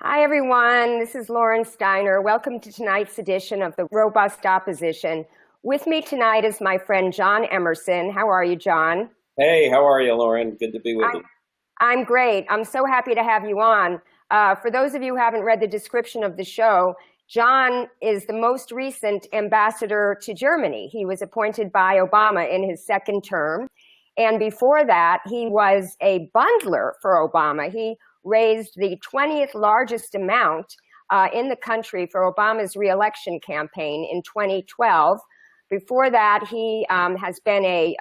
Hi, everyone. This is Lauren Steiner. Welcome to tonight's edition of the Robust Opposition. With me tonight is my friend John Emerson. How are you, John? Hey, how are you, Lauren? Good to be with I'm, you. I'm great. I'm so happy to have you on. For those of you who haven't read the description of the show, John is the most recent ambassador to Germany. He was appointed by Obama in his second term. And before that, he was a bundler for Obama. He raised the 20th largest amount in the country for Obama's reelection campaign in 2012. Before that, he has been a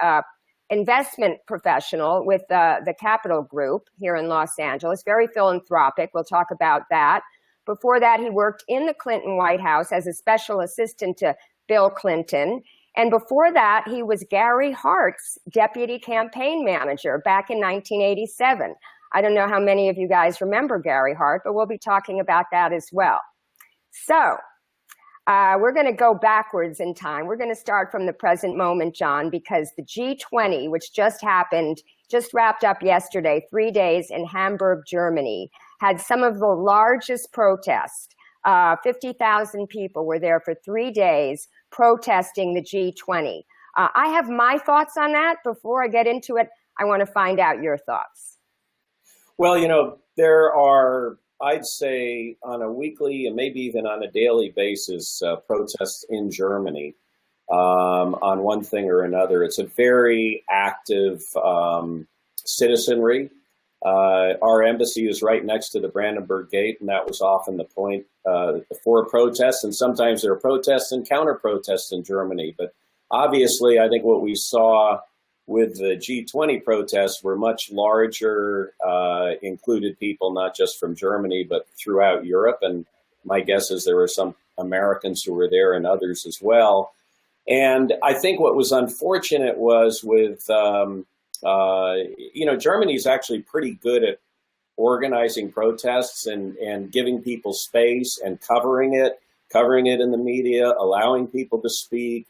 investment professional with the Capital Group here in Los Angeles, very philanthropic. We'll talk about that. Before that, he worked in the Clinton White House as a special assistant to Bill Clinton. And before that, he was Gary Hart's deputy campaign manager back in 1987. I don't know how many of you guys remember Gary Hart, but we'll be talking about that as well. So we're going to go backwards in time. We're going to start from the present moment, John, because the G20, which just happened, just wrapped up yesterday, 3 days in Hamburg, Germany, had some of the largest protests. 50,000 people were there for 3 days protesting the G20. I have my thoughts on that. Before I get into it, I want to find out your thoughts. Well, there are, I'd say, on a weekly and maybe even on a daily basis, protests in Germany on one thing or another. It's a very active citizenry. Our embassy is right next to the Brandenburg Gate, and that was often the point for protests. And sometimes there are protests and counter-protests in Germany. But obviously, I think what we saw with the G20 protests were much larger, included people not just from Germany, but throughout Europe. And my guess is there were some Americans who were there and others as well. And I think what was unfortunate was with Germany is actually pretty good at organizing protests and giving people space and covering it in the media, allowing people to speak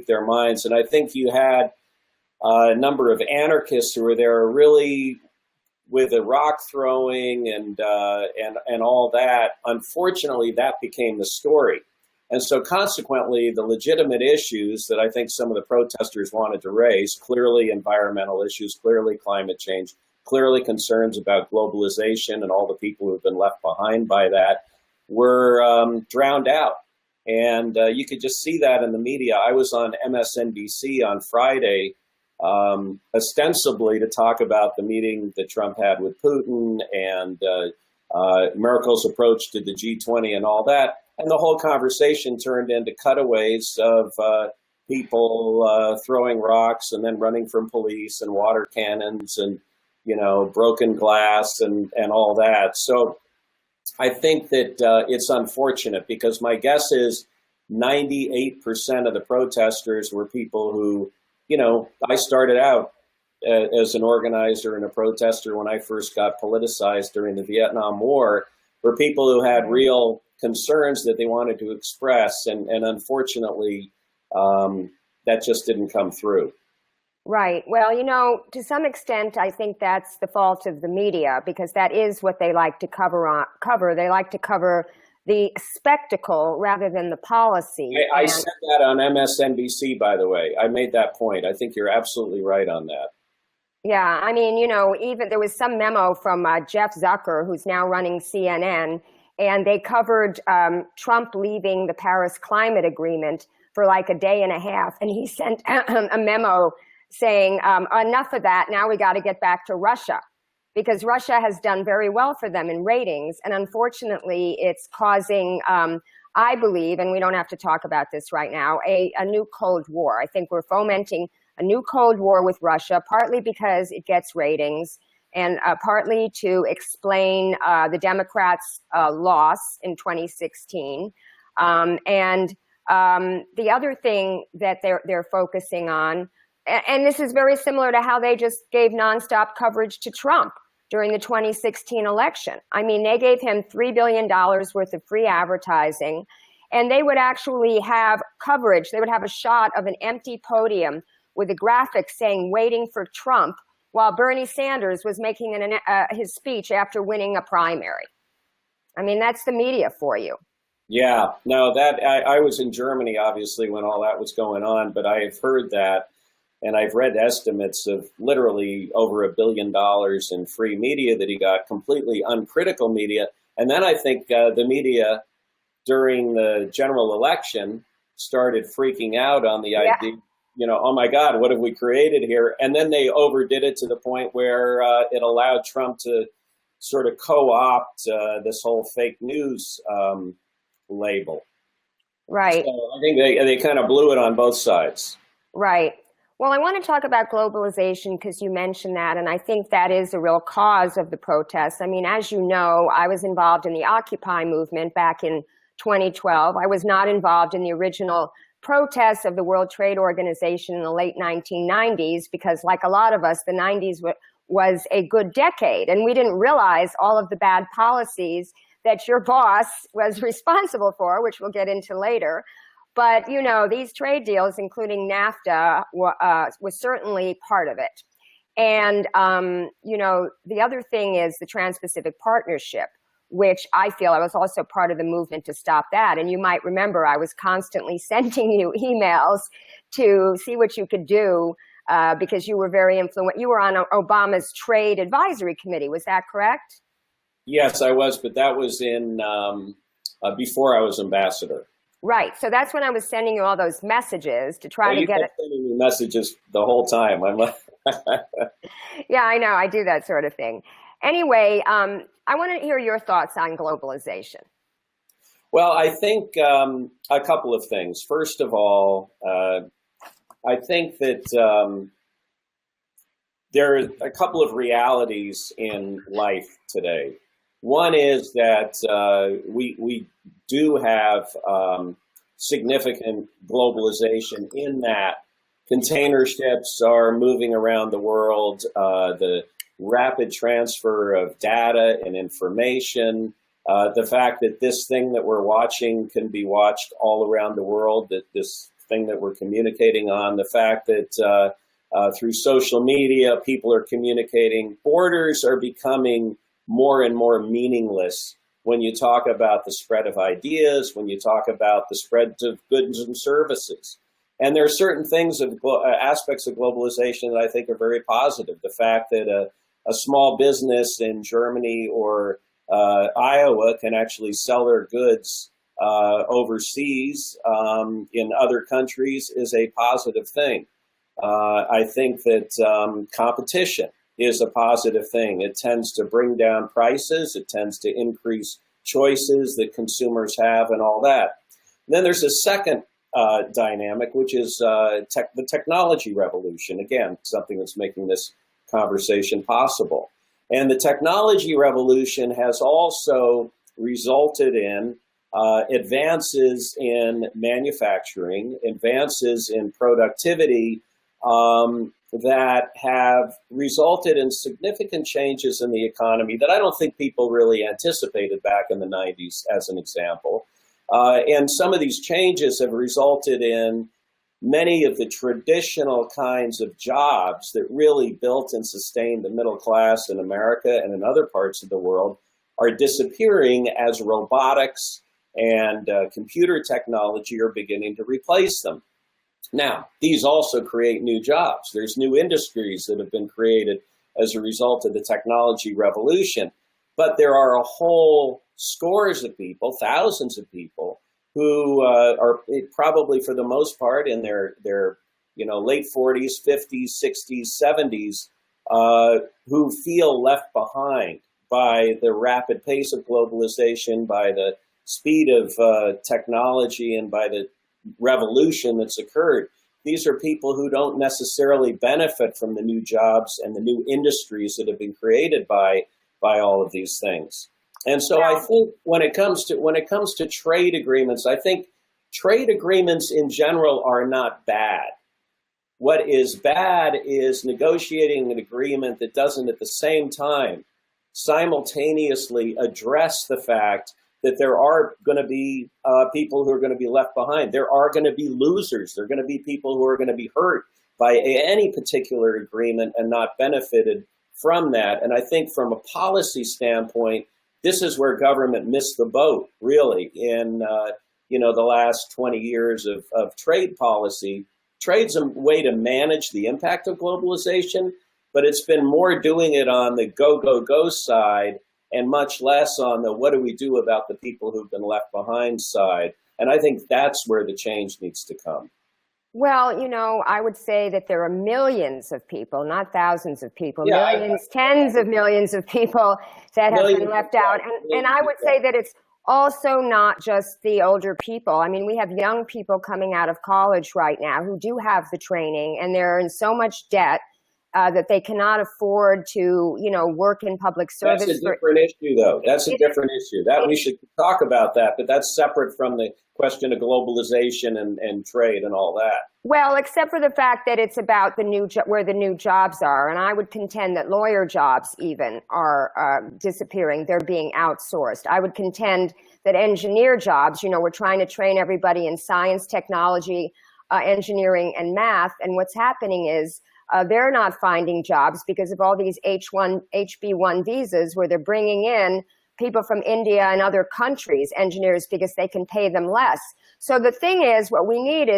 their minds. And I think you had a number of anarchists who were there really with the rock throwing and all that. Unfortunately, that became the story. And so consequently, the legitimate issues that I think some of the protesters wanted to raise, clearly environmental issues, clearly climate change, clearly concerns about globalization and all the people who have been left behind by that, were drowned out. And you could just see that in the media. I was on MSNBC on Friday, ostensibly to talk about the meeting that Trump had with Putin and Merkel's approach to the G20 and all that. And the whole conversation turned into cutaways of people throwing rocks and then running from police and water cannons and, broken glass and all that. So I think that it's unfortunate because my guess is 98% of the protesters were people who, I started out as an organizer and a protester when I first got politicized during the Vietnam War, were people who had real concerns that they wanted to express. And unfortunately, that just didn't come through. Right. Well, to some extent, I think that's the fault of the media because that is what they like to cover. They like to cover the spectacle rather than the policy. I said that on MSNBC, by the way. I made that point. I think you're absolutely right on that. Yeah. I mean, even there was some memo from Jeff Zucker, who's now running CNN, and they covered Trump leaving the Paris Climate Agreement for like a day and a half. And he sent a memo saying, enough of that. Now we got to get back to Russia because Russia has done very well for them in ratings. And unfortunately, it's causing, I believe, and we don't have to talk about this right now, a new Cold War. I think we're fomenting a new Cold War with Russia, partly because it gets ratings and partly to explain the Democrats' loss in 2016. And the other thing that they're focusing on, and this is very similar to how they just gave nonstop coverage to Trump during the 2016 election. I mean, they gave him $3 billion worth of free advertising, and they would actually have coverage. They would have a shot of an empty podium with a graphic saying, "Waiting for Trump," while Bernie Sanders was making his speech after winning a primary. I mean, that's the media for you. Yeah, no, that I was in Germany, obviously, when all that was going on, but I have heard that, and I've read estimates of literally over $1 billion in free media that he got, completely uncritical media. And then I think the media during the general election started freaking out on the Yeah. idea, oh my God, what have we created here? And then they overdid it to the point where it allowed Trump to sort of co-opt this whole fake news label. Right. So I think they kind of blew it on both sides. Right. Well, I want to talk about globalization because you mentioned that, and I think that is a real cause of the protests. I mean, as you know, I was involved in the Occupy movement back in 2012. I was not involved in the original protests of the World Trade Organization in the late 1990s because, like a lot of us, the 90s was a good decade, and we didn't realize all of the bad policies that your boss was responsible for, which we'll get into later. But, these trade deals, including NAFTA, was certainly part of it. And, the other thing is the Trans-Pacific Partnership, which I feel I was also part of the movement to stop that. And you might remember I was constantly sending you emails to see what you could do because you were very influential. You were on Obama's Trade Advisory Committee. Was that correct? Yes, I was, but that was in before I was ambassador. Right. So that's when I was sending you all those messages to try to get it. Sending me messages the whole time. I'm like, yeah, I know. I do that sort of thing. Anyway, I want to hear your thoughts on globalization. Well, I think a couple of things. First of all, I think that there are a couple of realities in life today. One is that we do have significant globalization in that container ships are moving around the world, the rapid transfer of data and information, the fact that this thing that we're watching can be watched all around the world, that this thing that we're communicating on, the fact that through social media, people are communicating, borders are becoming more and more meaningless when you talk about the spread of ideas, when you talk about the spread of goods and services. And there are certain things of aspects of globalization that I think are very positive. The fact that a small business in Germany or Iowa can actually sell their goods overseas in other countries is a positive thing. I think that competition is a positive thing. It tends to bring down prices. It tends to increase choices that consumers have and all that. And then there's a second dynamic, which is the technology revolution. Again, something that's making this conversation possible. And the technology revolution has also resulted in advances in manufacturing, advances in productivity, that have resulted in significant changes in the economy that I don't think people really anticipated back in the 90s, as an example. And some of these changes have resulted in many of the traditional kinds of jobs that really built and sustained the middle class in America and in other parts of the world are disappearing as robotics and computer technology are beginning to replace them. Now, these also create new jobs. There's new industries that have been created as a result of the technology revolution. But there are a whole scores of people, thousands of people, who are probably for the most part in their late 40s, 50s, 60s, 70s, who feel left behind by the rapid pace of globalization, by the speed of technology, and by the revolution that's occurred. These are people who don't necessarily benefit from the new jobs and the new industries that have been created by all of these things. And so I think when it comes to trade agreements, I think trade agreements in general are not bad. What is bad is negotiating an agreement that doesn't at the same time simultaneously address the fact that there are going to be people who are going to be left behind. There are going to be losers. There are going to be people who are going to be hurt by any particular agreement and not benefited from that. And I think from a policy standpoint, this is where government missed the boat, really, in the last 20 years of trade policy. Trade's a way to manage the impact of globalization, but it's been more doing it on the go, go, go side and much less on the what do we do about the people who've been left behind side. And I think that's where the change needs to come. Well, I would say that there are millions of people, not thousands of people, millions, tens of millions of people that have been left out. And I would say that it's also not just the older people. I mean, we have young people coming out of college right now who do have the training, and they're in so much debt that they cannot afford to, work in public service. That's a different issue, though. That's a different issue. That we should talk about that, but that's separate from the question of globalization and trade and all that. Well, except for the fact that it's about where the new jobs are, and I would contend that lawyer jobs even are disappearing. They're being outsourced. I would contend that engineer jobs, we're trying to train everybody in science, technology, engineering, and math, and what's happening is they're not finding jobs because of all these HB1 visas where they're bringing in people from India and other countries, engineers, because they can pay them less. So the thing is, what we need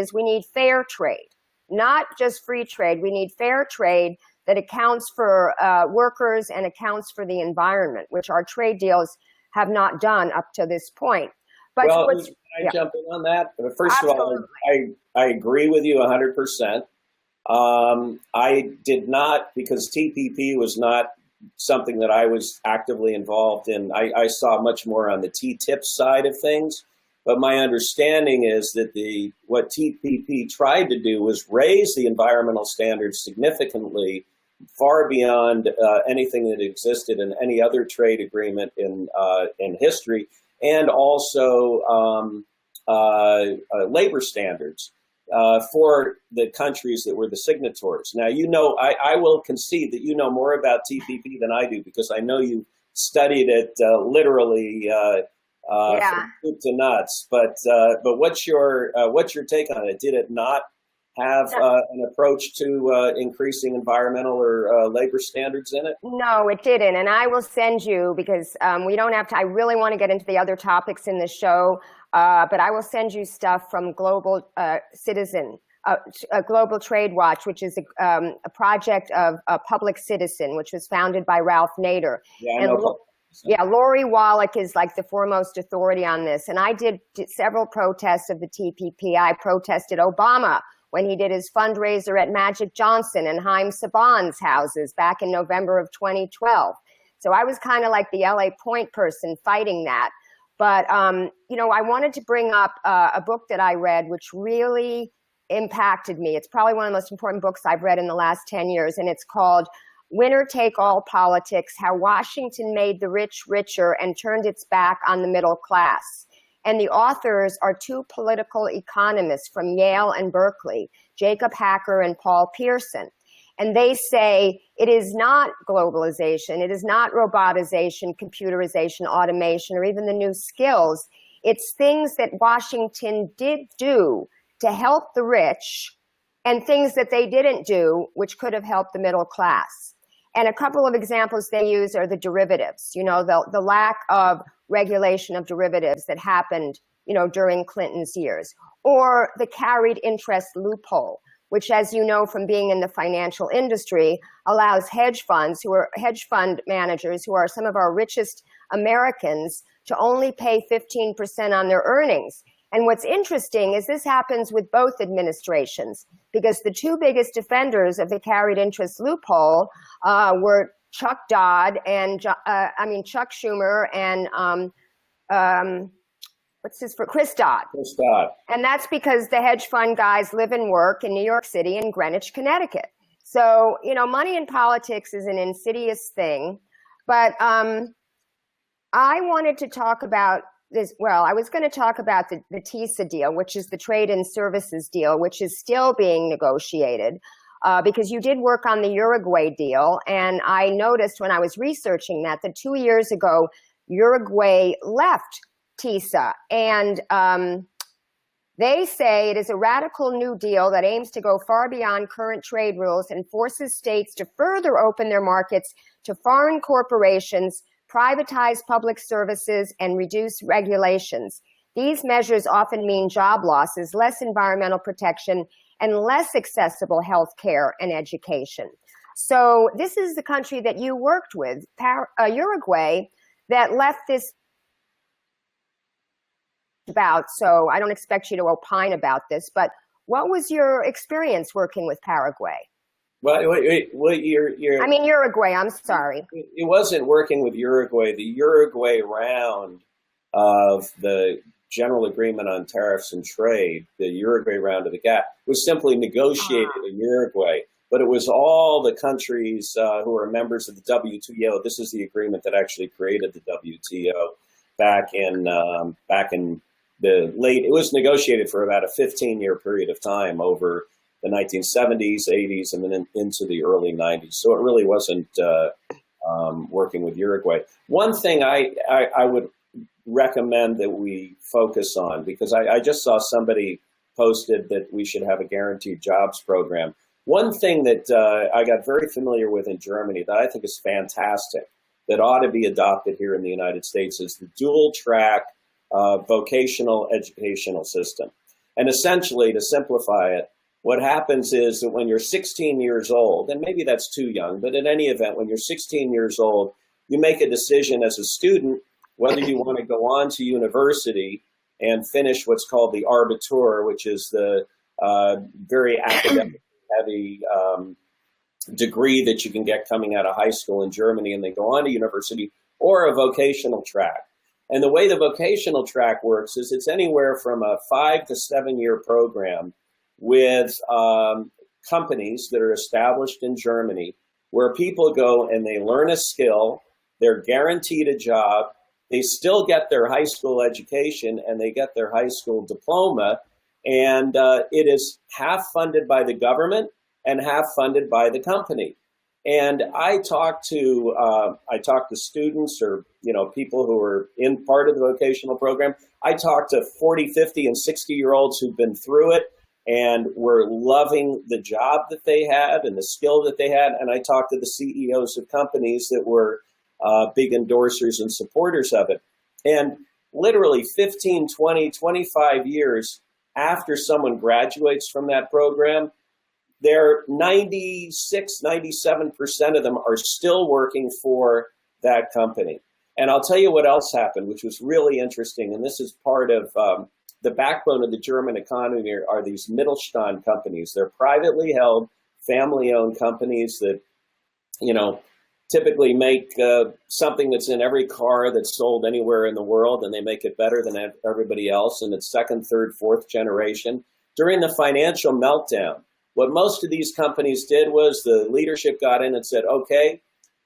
fair trade, not just free trade. We need fair trade that accounts for workers and accounts for the environment, which our trade deals have not done up to this point. But well, can I jump in on that? First Absolutely. Of all, I agree with you 100%. I did not, because TPP was not something that I was actively involved in. I saw much more on the TTIP side of things. But my understanding is that what TPP tried to do was raise the environmental standards significantly, far beyond anything that existed in any other trade agreement in history, and also labor standards for the countries that were the signatories. Now, I will concede that you know more about TPP than I do, because I know you studied it literally from soup to nuts. But what's your take on it? Did it not have an approach to increasing environmental or labor standards in it? No, it didn't. And I will send you, because we don't have to, I really want to get into the other topics in the show, but I will send you stuff from Global Global Trade Watch, which is a project of Public Citizen, which was founded by Ralph Nader. Yeah, I know. Yeah, Lori Wallach is like the foremost authority on this. And I did several protests of the TPP. I protested Obama when he did his fundraiser at Magic Johnson and Haim Saban's houses back in November of 2012. So I was kind of like the LA Point person fighting that. But, I wanted to bring up a book that I read, which really impacted me. It's probably one of the most important books I've read in the last 10 years. And it's called Winner Take All Politics: How Washington Made the Rich Richer and Turned Its Back on the Middle Class. And the authors are two political economists from Yale and Berkeley, Jacob Hacker and Paul Pearson. And they say it is not globalization, it is not robotization, computerization, automation, or even the new skills. It's things that Washington did do to help the rich and things that they didn't do, which could have helped the middle class. And a couple of examples they use are the derivatives, the lack of regulation of derivatives that happened, during Clinton's years, or the carried interest loophole, which, as you know from being in the financial industry, allows hedge fund managers, who are some of our richest Americans, to only pay 15% on their earnings. And what's interesting is this happens with both administrations, because the two biggest defenders of the carried interest loophole were Chuck Schumer and Chris Dodd. Chris Dodd. And that's because the hedge fund guys live and work in New York City and Greenwich, Connecticut. So, money in politics is an insidious thing. But I wanted to talk about this. Well, I was going to talk about the TISA deal, which is the trade and services deal, which is still being negotiated, because you did work on the Uruguay deal. And I noticed when I was researching that 2 years ago, Uruguay left TISA. And they say it is a radical new deal that aims to go far beyond current trade rules and forces states to further open their markets to foreign corporations, privatize public services, and reduce regulations. These measures often mean job losses, less environmental protection, and less accessible health care and education. So this is the country that you worked with, Uruguay, that left this about. So I don't expect you to opine about this, but what was your experience working with Paraguay? Well, I mean, Uruguay, I'm sorry. It wasn't working with Uruguay. The Uruguay round of the General Agreement on Tariffs and Trade, the Uruguay round of the GATT, was simply negotiated in Uruguay. But it was all the countries who are members of the WTO. This is the agreement that actually created the WTO back in the late. It was negotiated for about a 15-year period of time over the 1970s, 80s, and then into the early 90s. So it really wasn't working with Uruguay. One thing I would recommend that we focus on, because I just saw somebody posted that we should have a guaranteed jobs program. One thing that I got very familiar with in Germany that I think is fantastic, that ought to be adopted here in the United States, is the dual track vocational educational system. And essentially, to simplify it, what happens is that when you're 16 years old, and maybe that's too young, but in any event, when you're 16 years old, you make a decision as a student whether you want to go on to university and finish what's called the Abitur, which is the very academic heavy degree that you can get coming out of high school in Germany, and then go on to university, or a vocational track. And the way the vocational track works is it's anywhere from a 5 to 7 year program with companies that are established in Germany, where people go and they learn a skill, they're guaranteed a job, they still get their high school education, and they get their high school diploma, and it is half funded by the government and half funded by the company. And I talk to students, or people who are in part of the vocational program. I talk to 40, 50, and 60-year-olds who've been through it and were loving the job that they had and the skill that they had. And I talk to the CEOs of companies that were big endorsers and supporters of it. And literally 15, 20, 25 years after someone graduates from that program, they're 96, 97% of them are still working for that company. And I'll tell you what else happened, which was really interesting. And this is part of the backbone of the German economy are these Mittelstand companies. They're privately held, family-owned companies that, typically make something that's in every car that's sold anywhere in the world, and they make it better than everybody else. And it's second, third, fourth generation. During the financial meltdown, what most of these companies did was the leadership got in and said, okay,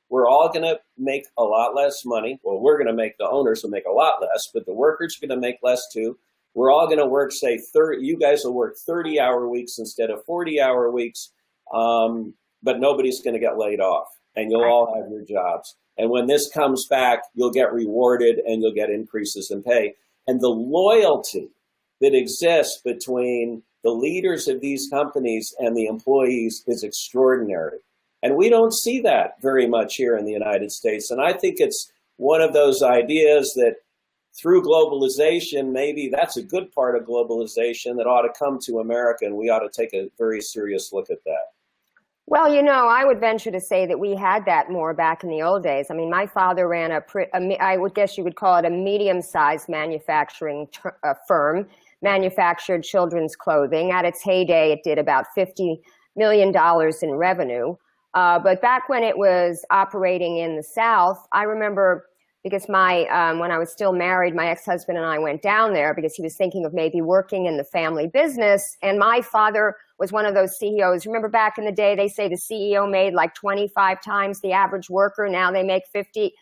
we're all going to make a lot less money. Well, the owners will make a lot less, but the workers are going to make less too. We're all going to work, say, 30, you guys will work 30-hour weeks instead of 40-hour weeks, but nobody's going to get laid off, and you'll all have your jobs. And when this comes back, you'll get rewarded and you'll get increases in pay. And the loyalty that exists between the leaders of these companies and the employees is extraordinary. And we don't see that very much here in the United States. And I think it's one of those ideas that through globalization, maybe that's a good part of globalization that ought to come to America, and we ought to take a very serious look at that. Well, I would venture to say that we had that more back in the old days. I mean, my father ran I would guess you would call it a medium-sized manufacturing firm, manufactured children's clothing. At its heyday, it did about $50 million in revenue. But back when it was operating in the South, I remember, because when I was still married, my ex-husband and I went down there because he was thinking of maybe working in the family business. And my father was one of those CEOs. Remember back in the day, they say the CEO made like 25 times the average worker. Now they make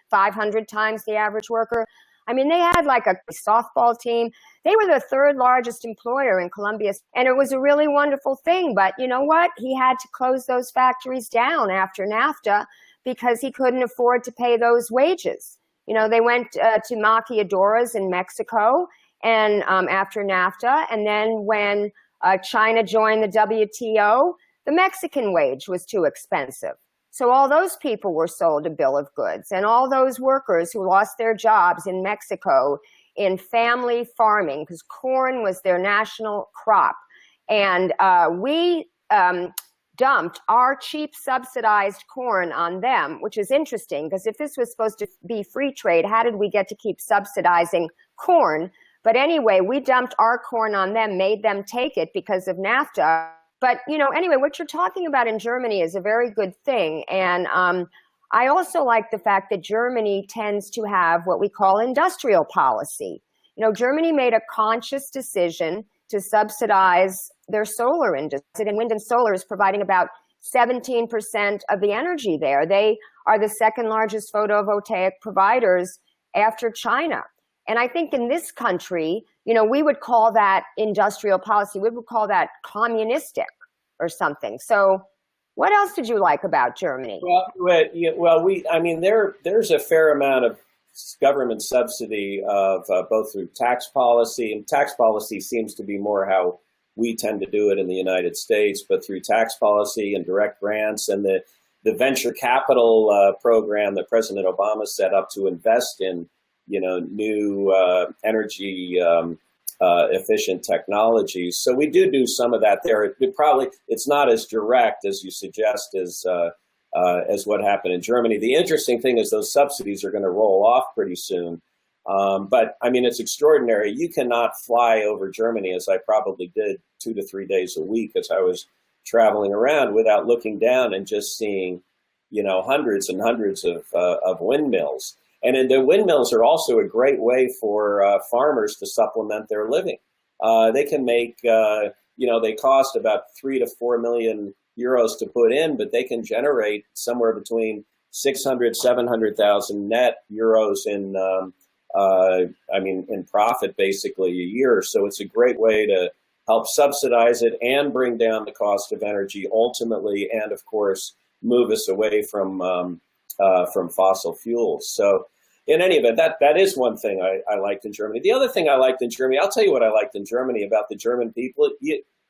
500 times the average worker. I mean, they had like a softball team. They were the third largest employer in Colombia. And it was a really wonderful thing. But you know what? He had to close those factories down after NAFTA because he couldn't afford to pay those wages. They went to maquiladoras in Mexico and after NAFTA. And then when China joined the WTO, the Mexican wage was too expensive. So all those people were sold a bill of goods, and all those workers who lost their jobs in Mexico in family farming, because corn was their national crop. And we dumped our cheap subsidized corn on them, which is interesting, because if this was supposed to be free trade, how did we get to keep subsidizing corn? But anyway, we dumped our corn on them, made them take it because of NAFTA. But, anyway, what you're talking about in Germany is a very good thing. And I also like the fact that Germany tends to have what we call industrial policy. Germany made a conscious decision to subsidize their solar industry, and wind and solar is providing about 17% of the energy there. They are the second largest photovoltaic providers after China. And I think in this country, we would call that industrial policy. We would call that communistic or something. So what else did you like about Germany? There's a fair amount of government subsidy of both through tax policy, and tax policy seems to be more how we tend to do it in the United States, but through tax policy and direct grants and the venture capital program that President Obama set up to invest in new energy efficient technologies. So we do some of that there. It's not as direct as you suggest as what happened in Germany. The interesting thing is those subsidies are going to roll off pretty soon. But it's extraordinary. You cannot fly over Germany, as I probably did 2 to 3 days a week as I was traveling around, without looking down and just seeing, hundreds and hundreds of windmills. And the windmills are also a great way for farmers to supplement their living. They can make, they cost about 3 to 4 million euros to put in, but they can generate somewhere between 600, 700,000 net euros in profit basically a year. So it's a great way to help subsidize it and bring down the cost of energy ultimately, and of course move us away from fossil fuels. So in any event, that is one thing I liked in Germany. The other thing I liked in Germany, I'll tell you what I liked in Germany about the German people,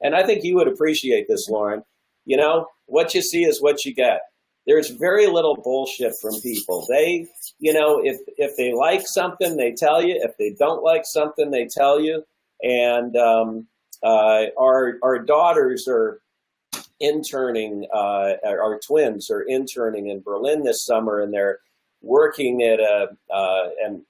and I think you would appreciate this, Lauren. What you see is what you get. There's very little bullshit from people. They, if they like something, they tell you. If they don't like something, they tell you. And our daughters are interning, our twins are interning in Berlin this summer, and they're working at an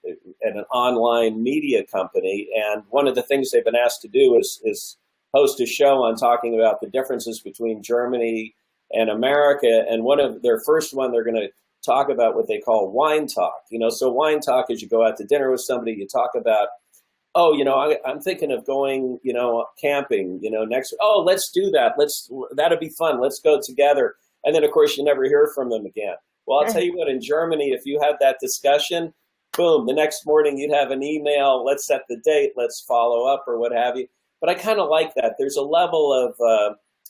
online media company. And one of the things they've been asked to do is host a show on talking about the differences between Germany and America. And their first one, they're going to talk about what they call wine talk. So wine talk is you go out to dinner with somebody, you talk about, I'm thinking of going, camping, next. Oh, let's do that. That'll be fun. Let's go together. And then of course you never hear from them again. Well, I'll tell you what, in Germany, if you had that discussion, boom, the next morning you'd have an email, let's set the date, let's follow up or what have you. But I kind of like that. There's a level of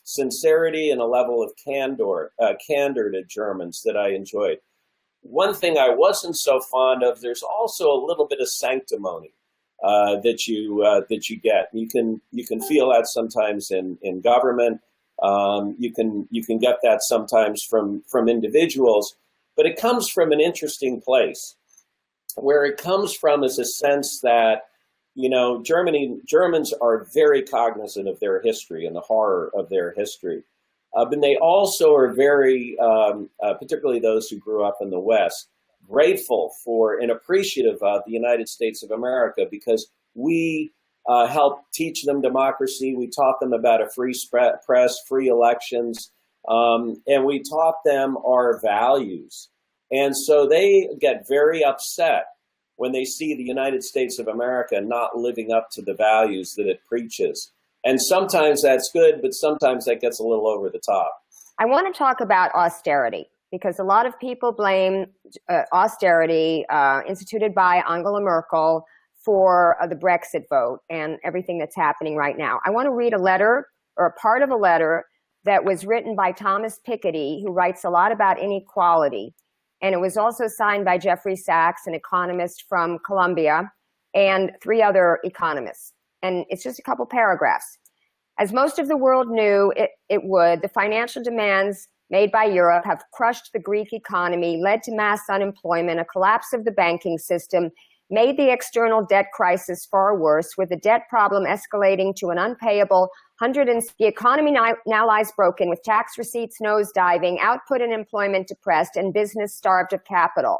sincerity and a level of candor to Germans that I enjoyed. One thing I wasn't so fond of, there's also a little bit of sanctimony that you get. You can feel that sometimes in government. You can get that sometimes from individuals, but it comes from an interesting place. Where it comes from is a sense that Germans are very cognizant of their history and the horror of their history. But they also are very, particularly those who grew up in the West, grateful for and appreciative of the United States of America, because we helped teach them democracy. We taught them about a free press, free elections, and we taught them our values. And so they get very upset when they see the United States of America not living up to the values that it preaches. And sometimes that's good, but sometimes that gets a little over the top. I want to talk about austerity, because a lot of people blame austerity instituted by Angela Merkel for the Brexit vote and everything that's happening right now. I want to read a letter, or a part of a letter, that was written by Thomas Piketty, who writes a lot about inequality. And it was also signed by Jeffrey Sachs, an economist from Columbia, and 3 other economists. And it's just a couple paragraphs. As most of the world knew it would, the financial demands made by Europe have crushed the Greek economy, led to mass unemployment, a collapse of the banking system, made the external debt crisis far worse, with the debt problem escalating to an unpayable the economy now lies broken, with tax receipts nosediving, output and employment depressed, and business starved of capital.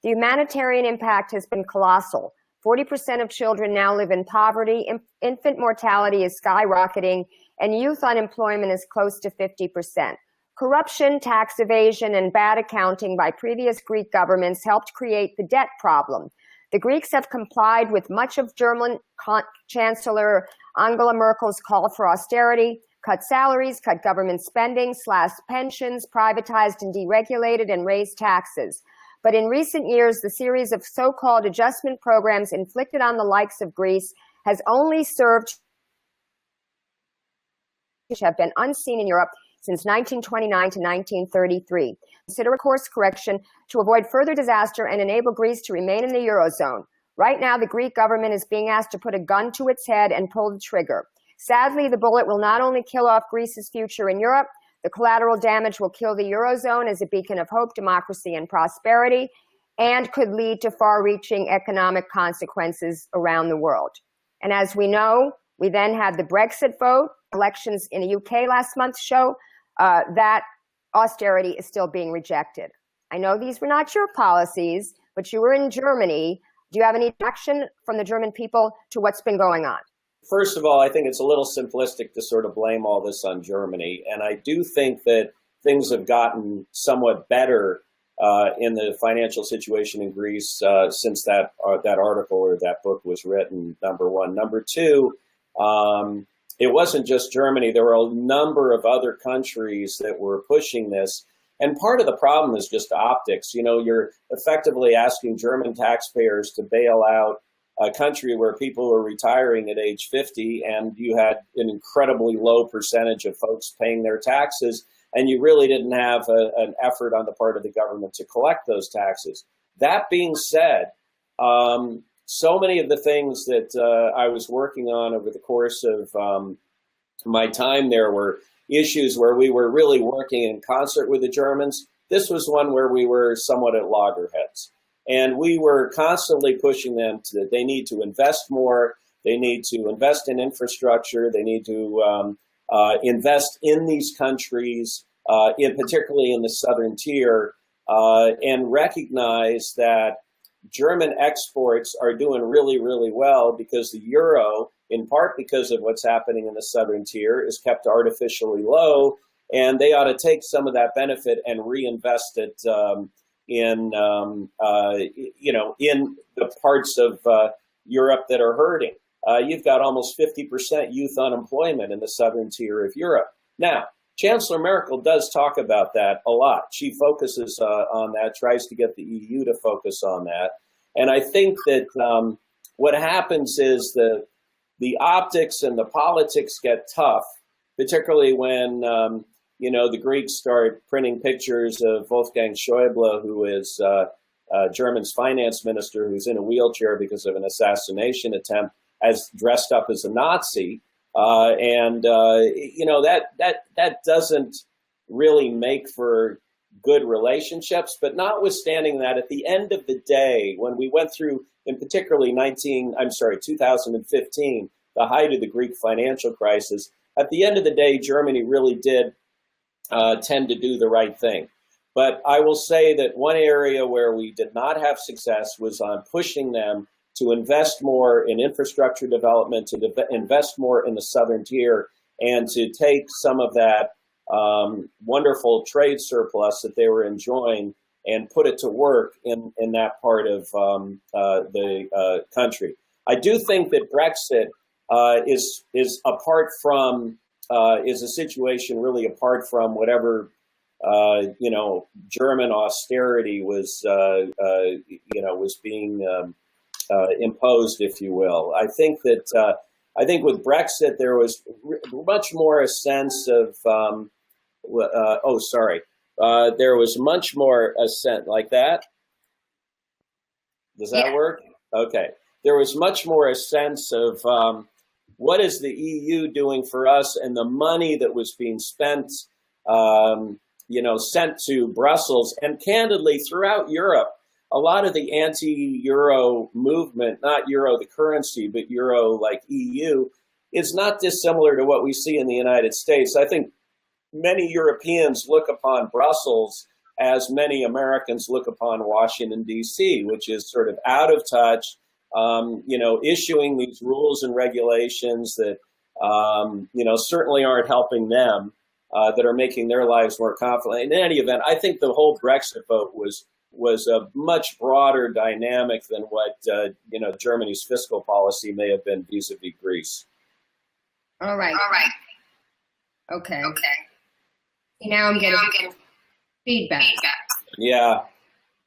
The humanitarian impact has been colossal. 40% of children now live in poverty, infant mortality is skyrocketing, and youth unemployment is close to 50%. Corruption, tax evasion, and bad accounting by previous Greek governments helped create the debt problem. The Greeks have complied with much of German Chancellor Angela Merkel's call for austerity, cut salaries, cut government spending, slashed pensions, privatized and deregulated, and raised taxes. But in recent years, the series of so-called adjustment programs inflicted on the likes of Greece has only served which have been unseen in Europe since 1929 to 1933. Consider a course correction to avoid further disaster and enable Greece to remain in the Eurozone. Right now, the Greek government is being asked to put a gun to its head and pull the trigger. Sadly, the bullet will not only kill off Greece's future in Europe, the collateral damage will kill the Eurozone as a beacon of hope, democracy, and prosperity, and could lead to far-reaching economic consequences around the world. And as we know, we then had the Brexit vote. Elections in the UK last month show that austerity is still being rejected. I know these were not your policies, but you were in Germany. Do you have any action from the German people to what's been going on? First of all, I think it's a little simplistic to sort of blame all this on Germany. And I do think that things have gotten somewhat better in the financial situation in Greece since that article or that book was written, number one. Number two, it wasn't just Germany. There were a number of other countries that were pushing this. And part of the problem is just optics. You know, you're effectively asking German taxpayers to bail out a country where people were retiring at age 50, and you had an incredibly low percentage of folks paying their taxes, and you really didn't have an effort on the part of the government to collect those taxes. That being said, so many of the things that I was working on over the course of my time there were issues where we were really working in concert with the Germans. This was one where we were somewhat at loggerheads. And we were constantly pushing them to, they need to invest more, they need to invest in infrastructure, they need to invest in these countries, particularly in the southern tier, and recognize that German exports are doing really, really well because the euro, in part because of what's happening in the southern tier, is kept artificially low, and they ought to take some of that benefit and reinvest it in the parts of Europe that are hurting. You've got almost 50% youth unemployment in the southern tier of Europe. Now, Chancellor Merkel does talk about that a lot. She focuses on that, tries to get the EU to focus on that. And I think that what happens is the optics and the politics get tough, particularly when the Greeks start printing pictures of Wolfgang Schäuble, who is Germany's finance minister, who's in a wheelchair because of an assassination attempt, as dressed up as a Nazi. That doesn't really make for good relationships. But notwithstanding that, at the end of the day, when we went through, in particularly 2015, the height of the Greek financial crisis, at the end of the day, Germany really did tend to do the right thing. But I will say that one area where we did not have success was on pushing them to invest more in infrastructure development, to invest more in the southern tier, and to take some of that wonderful trade surplus that they were enjoying and put it to work in that part of the country. I do think that Brexit is apart from is a situation really apart from whatever German austerity was was being imposed, if you will. I think with Brexit there was much more a sense of there was much more a sense like that. Does that work? Okay. There was much more a sense of what is the EU doing for us, and the money that was being spent sent to Brussels, and candidly throughout Europe, a lot of the anti-Euro movement, not Euro the currency, but Euro like EU, is not dissimilar to what we see in the United States. I think many Europeans look upon Brussels as many Americans look upon Washington, D.C., which is sort of out of touch, issuing these rules and regulations that, certainly aren't helping them, that are making their lives more complicated. In any event, I think the whole Brexit vote was a much broader dynamic than what, Germany's fiscal policy may have been vis-a-vis Greece. All right. Okay. Now I'm getting feedback. Yeah.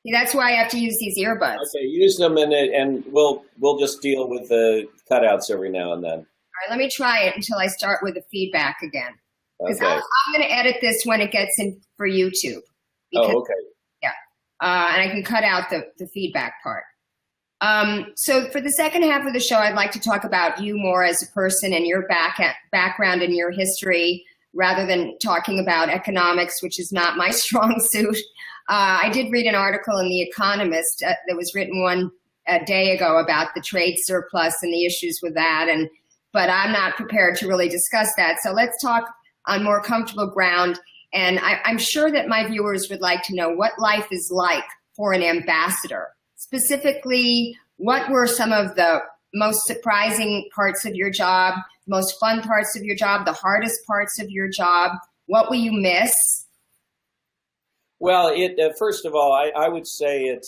See, that's why I have to use these earbuds. Okay, use them and we'll just deal with the cutouts every now and then. All right, let me try it until I start with the feedback again. Because Okay. I'm going to edit this when it gets in for YouTube. Okay. Yeah, and I can cut out the feedback part. So for the second half of the show, I'd like to talk about you more as a person and your background and your history, rather than talking about economics, which is not my strong suit. I did read an article in The Economist that was written a day ago about the trade surplus and the issues with that, but I'm not prepared to really discuss that. So let's talk on more comfortable ground. And I'm sure that my viewers would like to know what life is like for an ambassador. Specifically, what were some of the most surprising parts of your job, most fun parts of your job, the hardest parts of your job? What will you miss? Well, first of all, I would say it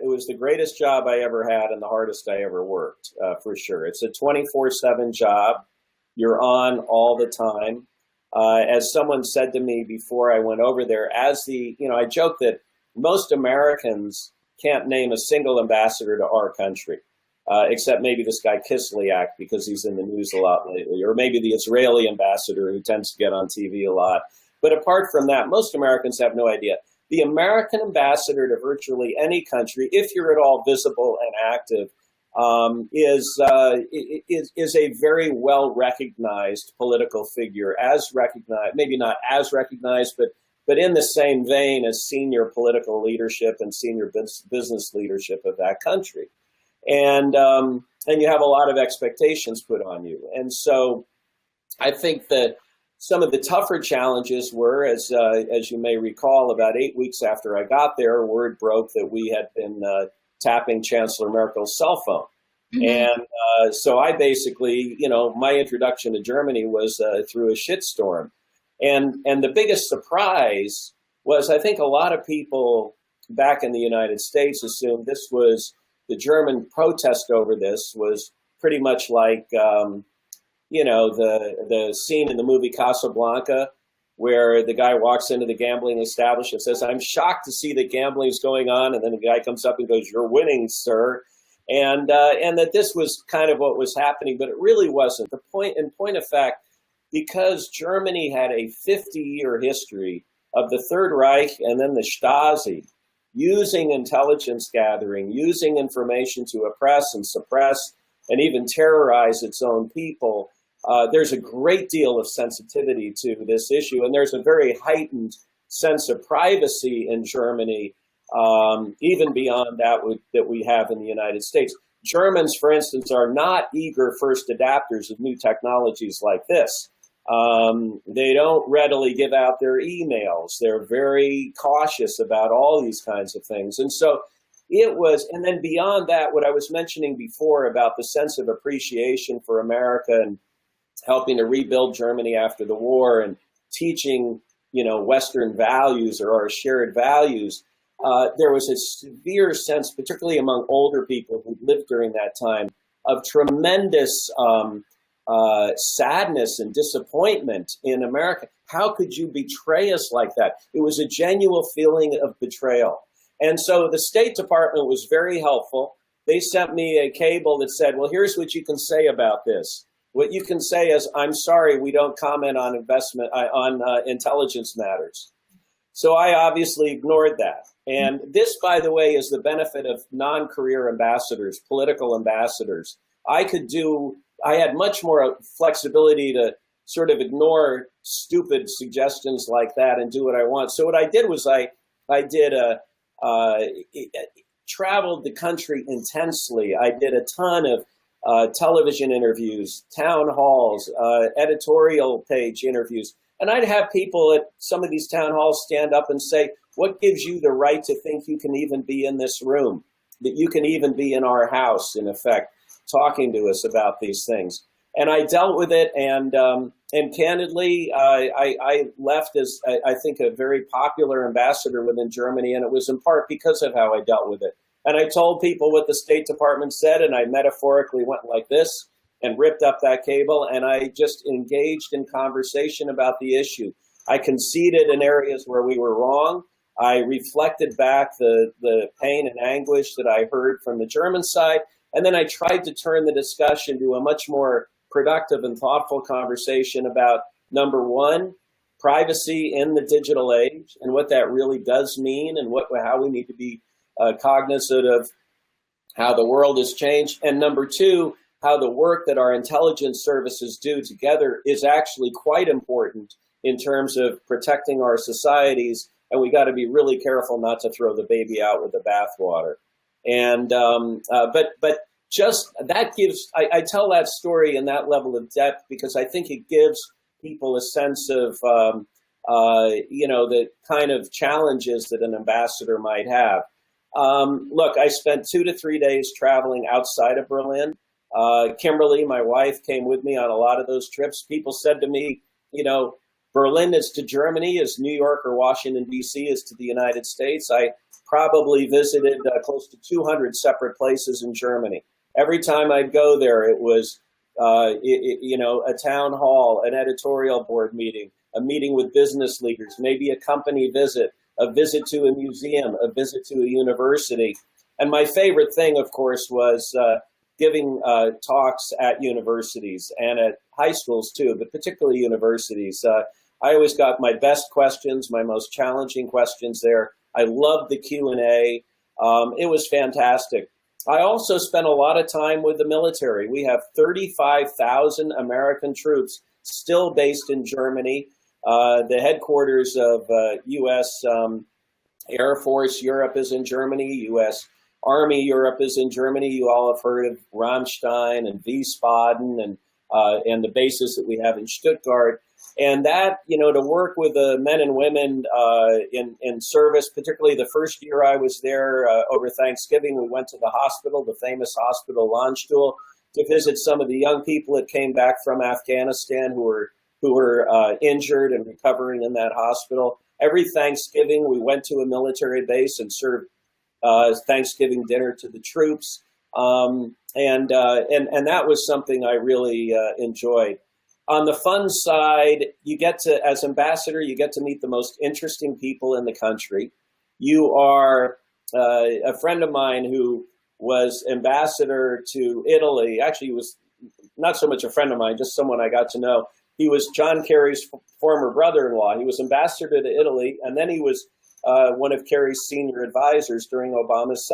was the greatest job I ever had and the hardest I ever worked, for sure. It's a 24/7 job. You're on all the time. As someone said to me before I went over there, I joke that most Americans can't name a single ambassador to our country, except maybe this guy Kislyak, because he's in the news a lot lately, or maybe the Israeli ambassador who tends to get on TV a lot. But apart from that, most Americans have no idea. The American ambassador to virtually any country, if you're at all visible and active, is a very well recognized political figure, as recognized, maybe not as recognized, but in the same vein as senior political leadership and senior business leadership of that country. And you have a lot of expectations put on you. And so I think that some of the tougher challenges were, as you may recall, about 8 weeks after I got there, word broke that we had been tapping Chancellor Merkel's cell phone. Mm-hmm. And so I basically, my introduction to Germany was through a shitstorm. And the biggest surprise was, I think a lot of people back in the United States assumed this was, the German protest over this was pretty much like, the scene in the movie Casablanca, where the guy walks into the gambling establishment and says, "I'm shocked to see that gambling is going on." And then the guy comes up and goes, "You're winning, sir." And that this was kind of what was happening, but it really wasn't. In point of fact, because Germany had a 50-year history of the Third Reich and then the Stasi using intelligence gathering, using information to oppress and suppress and even terrorize its own people, there's a great deal of sensitivity to this issue. And there's a very heightened sense of privacy in Germany, even beyond that we have in the United States. Germans, for instance, are not eager first adapters of new technologies like this. They don't readily give out their emails. They're very cautious about all these kinds of things. And so it was, and then beyond that, what I was mentioning before about the sense of appreciation for America and helping to rebuild Germany after the war and teaching, Western values or our shared values, there was a severe sense, particularly among older people who lived during that time, of tremendous sadness and disappointment in America. How could you betray us like that? It was a genuine feeling of betrayal. And so the State Department was very helpful. They sent me a cable that said, well, here's what you can say about this. What you can say is, I'm sorry, we don't comment on intelligence matters. So I obviously ignored that. And this, by the way, is the benefit of non-career ambassadors, political ambassadors. I had much more flexibility to sort of ignore stupid suggestions like that and do what I want. So what I did was I did traveled the country intensely. I did a ton of television interviews, town halls, editorial page interviews. And I'd have people at some of these town halls stand up and say, what gives you the right to think you can even be in this room, that you can even be in our house, in effect, talking to us about these things? And I dealt with it, and candidly, I left as, I think, a very popular ambassador within Germany, and it was in part because of how I dealt with it. And I told people what the State Department said, and I metaphorically went like this and ripped up that cable, and I just engaged in conversation about the issue. I conceded in areas where we were wrong. I reflected back the pain and anguish that I heard from the German side, and then I tried to turn the discussion to a much more productive and thoughtful conversation about, number one, privacy in the digital age and what that really does mean, and how we need to be cognizant of how the world has changed. And number two, how the work that our intelligence services do together is actually quite important in terms of protecting our societies. And we got to be really careful not to throw the baby out with the bathwater. And but just that gives, I tell that story in that level of depth because I think it gives people a sense of, the kind of challenges that an ambassador might have. Look, I spent 2 to 3 days traveling outside of Berlin. Kimberly, my wife, came with me on a lot of those trips. People said to me, Berlin is to Germany as New York or Washington, D.C. is to the United States. I probably visited close to 200 separate places in Germany. Every time I'd go there, it was, a town hall, an editorial board meeting, a meeting with business leaders, maybe a company visit, a visit to a museum, a visit to a university. And my favorite thing, of course, was giving talks at universities and at high schools too, but particularly universities. I always got my best questions, my most challenging questions there. I loved the Q&A. It was fantastic. I also spent a lot of time with the military. We have 35,000 American troops still based in Germany. The headquarters of U.S. Air Force Europe is in Germany. U.S. Army Europe is in Germany. You all have heard of Ramstein and Wiesbaden and the bases that we have in Stuttgart. And that, to work with the men and women in service, particularly the first year I was there over Thanksgiving, we went to the hospital, the famous hospital Landstuhl, to visit some of the young people that came back from Afghanistan who were injured and recovering in that hospital. Every Thanksgiving, we went to a military base and served Thanksgiving dinner to the troops. And that was something I really enjoyed. On the fun side, as ambassador, you get to meet the most interesting people in the country. You are a friend of mine who was ambassador to Italy. Actually, he was not so much a friend of mine, just someone I got to know. He was John Kerry's former brother-in-law. He was ambassador to Italy, and then he was one of Kerry's senior advisors during Obama's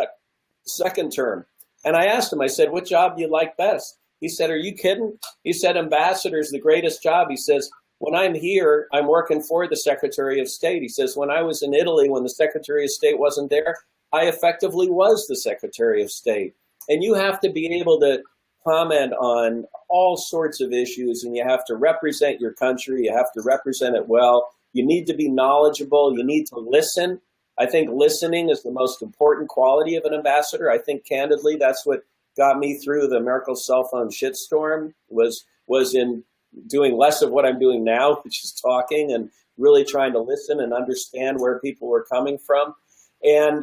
second term. And I asked him, I said, what job do you like best? He said, are you kidding? He said, ambassador's the greatest job. He says, when I'm here, I'm working for the Secretary of State. He says, when I was in Italy, when the Secretary of State wasn't there, I effectively was the Secretary of State. And you have to be able to comment on all sorts of issues, and you have to represent your country. You have to represent it well. You need to be knowledgeable. You need to listen. I think listening is the most important quality of an ambassador. I think, candidly, that's what got me through the Merkel cell phone shitstorm, was in doing less of what I'm doing now, which is talking and really trying to listen and understand where people were coming from. And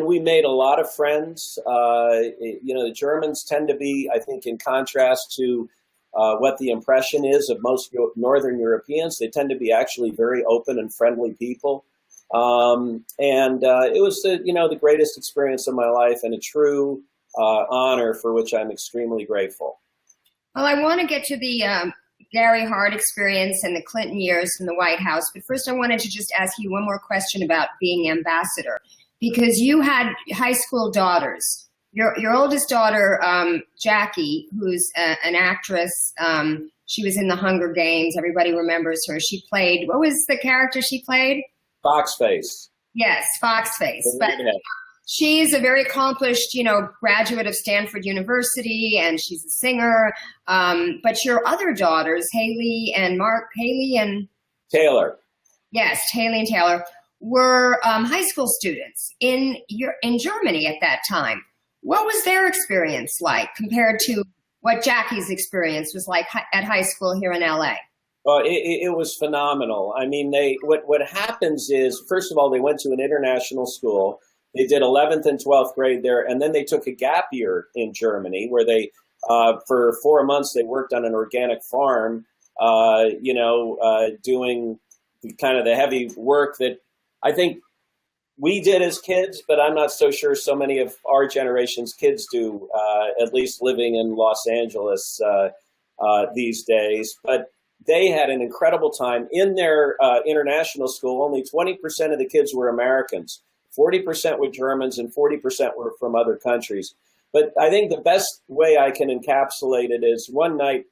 we made a lot of friends. The Germans tend to be, I think, in contrast to what the impression is of most Northern Europeans, they tend to be actually very open and friendly people. It was the greatest experience of my life and a true honor for which I'm extremely grateful. Well, I want to get to the Gary Hart experience and the Clinton years in the White House. But first, I wanted to just ask you one more question about being ambassador, because you had high school daughters. Your oldest daughter, Jackie, who's an actress, she was in the Hunger Games. Everybody remembers her. She played, what was the character she played? Foxface. Yes, Foxface. But she's a very accomplished, graduate of Stanford University, and she's a singer. But your other daughters, Haley and Taylor. Yes, Haley and Taylor were high school students in Germany at that time. What was their experience like compared to what Jackie's experience was like at high school here in LA? Well, it was phenomenal. I mean, what happens is, first of all, they went to an international school. They did 11th and 12th grade there, and then they took a gap year in Germany where they, for 4 months, they worked on an organic farm, doing kind of the heavy work that I think we did as kids, but I'm not so sure so many of our generation's kids do, at least living in Los Angeles these days. But they had an incredible time. In their international school, only 20% of the kids were Americans, 40% were Germans, and 40% were from other countries. But I think the best way I can encapsulate it is one night,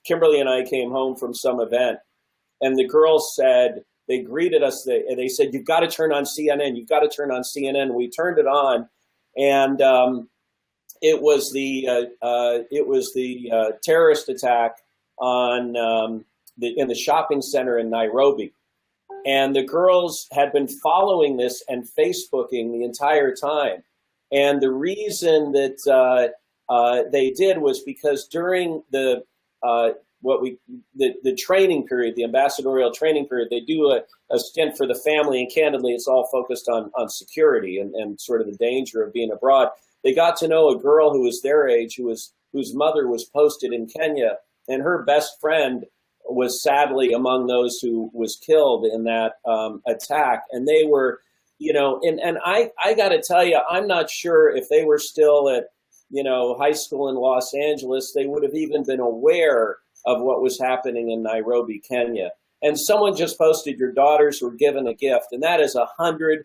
Kimberly and I came home from some event, and the girls said, they greeted us, they said, "You've got to turn on CNN. You've got to turn on CNN." We turned it on, and it was the terrorist attack on in the shopping center in Nairobi. And the girls had been following this and Facebooking the entire time. And the reason that they did was because during the training period, the ambassadorial training period, they do a stint for the family, and candidly, it's all focused on security and sort of the danger of being abroad. They got to know a girl who was their age, whose mother was posted in Kenya, and her best friend was sadly among those who was killed in that attack. And they were, and I got to tell you, I'm not sure if they were still at, high school in Los Angeles, they would have even been aware of what was happening in Nairobi, Kenya. And someone just posted, your daughters were given a gift, and that is 100%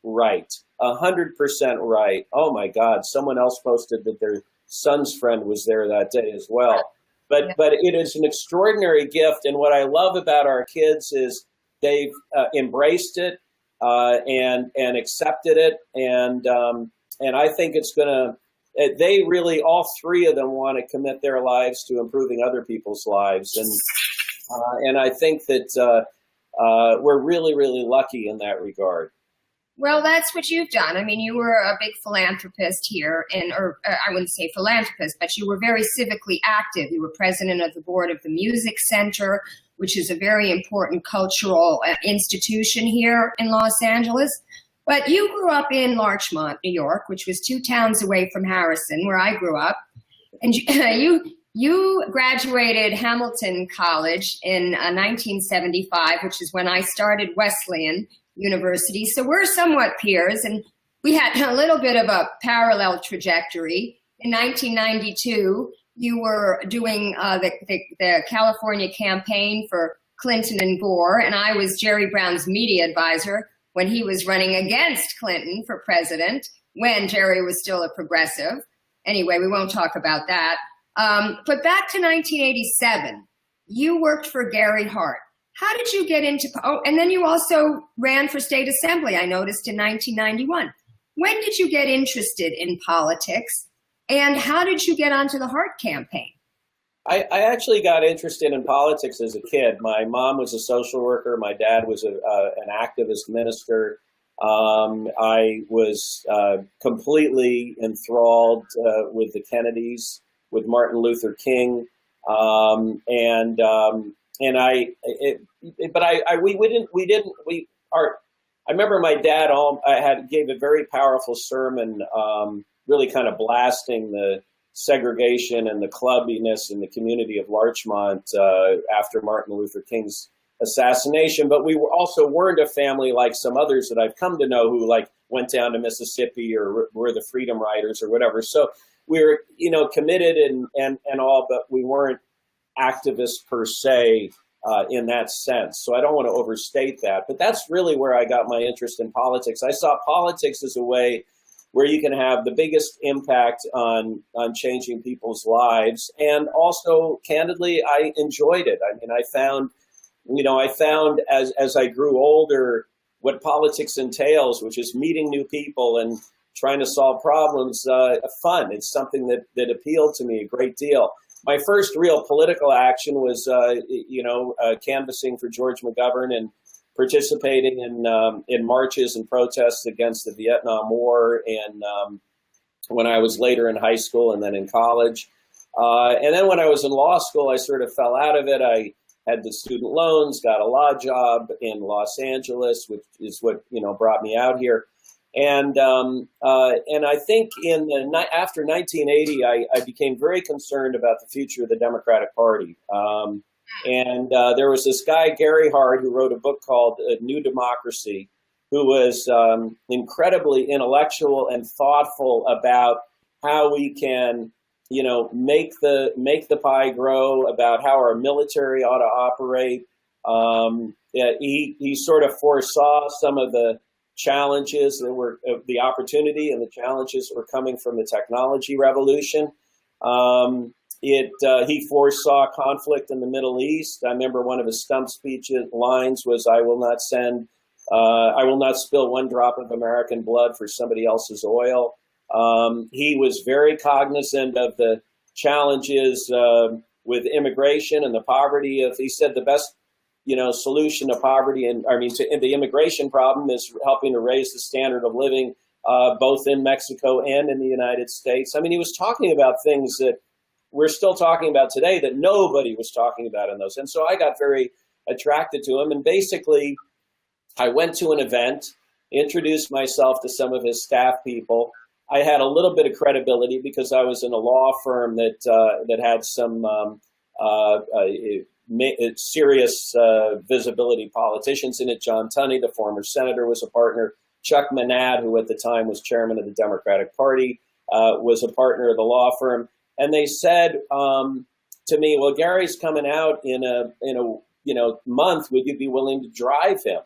right. 100% right. Oh my God, someone else posted that their son's friend was there that day as well. But it is an extraordinary gift, and what I love about our kids is they've embraced it and accepted it, and I think it's going to. They really, all three of them, want to commit their lives to improving other people's lives, and I think that we're really, really lucky in that regard. Well, that's what you've done. I mean, you were a big philanthropist here, or I wouldn't say philanthropist, but you were very civically active. You were president of the board of the Music Center, which is a very important cultural institution here in Los Angeles. But you grew up in Larchmont, New York, which was 2 towns away from Harrison, where I grew up. And you graduated Hamilton College in 1975, which is when I started Wesleyan University. So we're somewhat peers, and we had a little bit of a parallel trajectory. In 1992, you were doing the California campaign for Clinton and Gore, and I was Jerry Brown's media advisor when he was running against Clinton for president, when Jerry was still a progressive. Anyway, we won't talk about that. But back to 1987, you worked for Gary Hart. How did you get into, and then you also ran for state assembly, I noticed, in 1991. When did you get interested in politics, and how did you get onto the Hart campaign? I actually got interested in politics as a kid. My mom was a social worker. My dad was an activist minister. I was completely enthralled with the Kennedys, with Martin Luther King, I remember my dad gave a very powerful sermon, really kind of blasting the segregation and the clubbiness in the community of Larchmont after Martin Luther King's assassination. But we also weren't a family like some others that I've come to know who went down to Mississippi or were the Freedom Riders or whatever. So we were, committed and all, but we weren't activists per se in that sense. So I don't want to overstate that, but that's really where I got my interest in politics. I saw politics as a way where you can have the biggest impact on changing people's lives. And also, candidly, I enjoyed it. I mean, I found as I grew older, what politics entails, which is meeting new people and trying to solve problems, fun. It's something that appealed to me a great deal. My first real political action was, canvassing for George McGovern and participating in marches and protests against the Vietnam War, and when I was later in high school and then in college. And then when I was in law school, I sort of fell out of it. I had the student loans, got a law job in Los Angeles, which is what brought me out here. And I think after 1980, I became very concerned about the future of the Democratic Party. And there was this guy, Gary Hart, who wrote a book called New Democracy, who was incredibly intellectual and thoughtful about how we can, make the pie grow, about how our military ought to operate. He sort of foresaw some of the challenges that were the opportunity and the challenges that were coming from the technology revolution. He foresaw conflict in the Middle East. I remember one of his stump speech lines was, I will not spill one drop of American blood for somebody else's oil. He was very cognizant of the challenges with immigration and the poverty he said the best solution to poverty and the immigration problem is helping to raise the standard of living both in Mexico and in the United States. I mean, he was talking about things that we're still talking about today that nobody was talking about in those. And so I got very attracted to him. And basically, I went to an event, introduced myself to some of his staff people. I had a little bit of credibility because I was in a law firm that had some serious visibility politicians in it. John Tunney, the former senator, was a partner. Chuck Manad, who at the time was chairman of the Democratic Party, was a partner of the law firm. And they said to me, "Well, Gary's coming out in a month. Would you be willing to drive him?"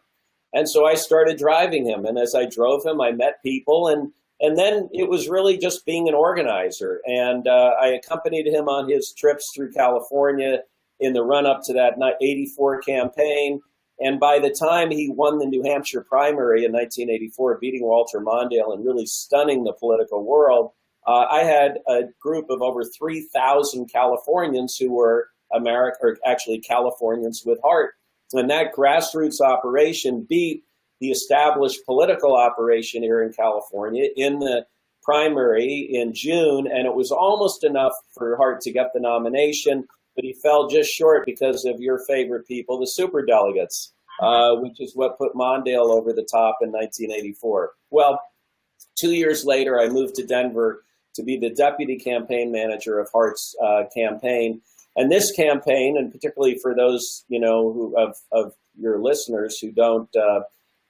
And so I started driving him. And as I drove him, I met people, and then it was really just being an organizer. And I accompanied him on his trips through California in the run-up to that 84 campaign. And by the time he won the New Hampshire primary in 1984, beating Walter Mondale and really stunning the political world, I had a group of over 3,000 Californians who were Californians with heart. And that grassroots operation beat the established political operation here in California in the primary in June. And it was almost enough for Hart to get the nomination, but he fell just short because of your favorite people, the superdelegates, which is what put Mondale over the top in 1984. Well, 2 years later, I moved to Denver to be the deputy campaign manager of Hart's campaign. And this campaign, and particularly for those, of your listeners who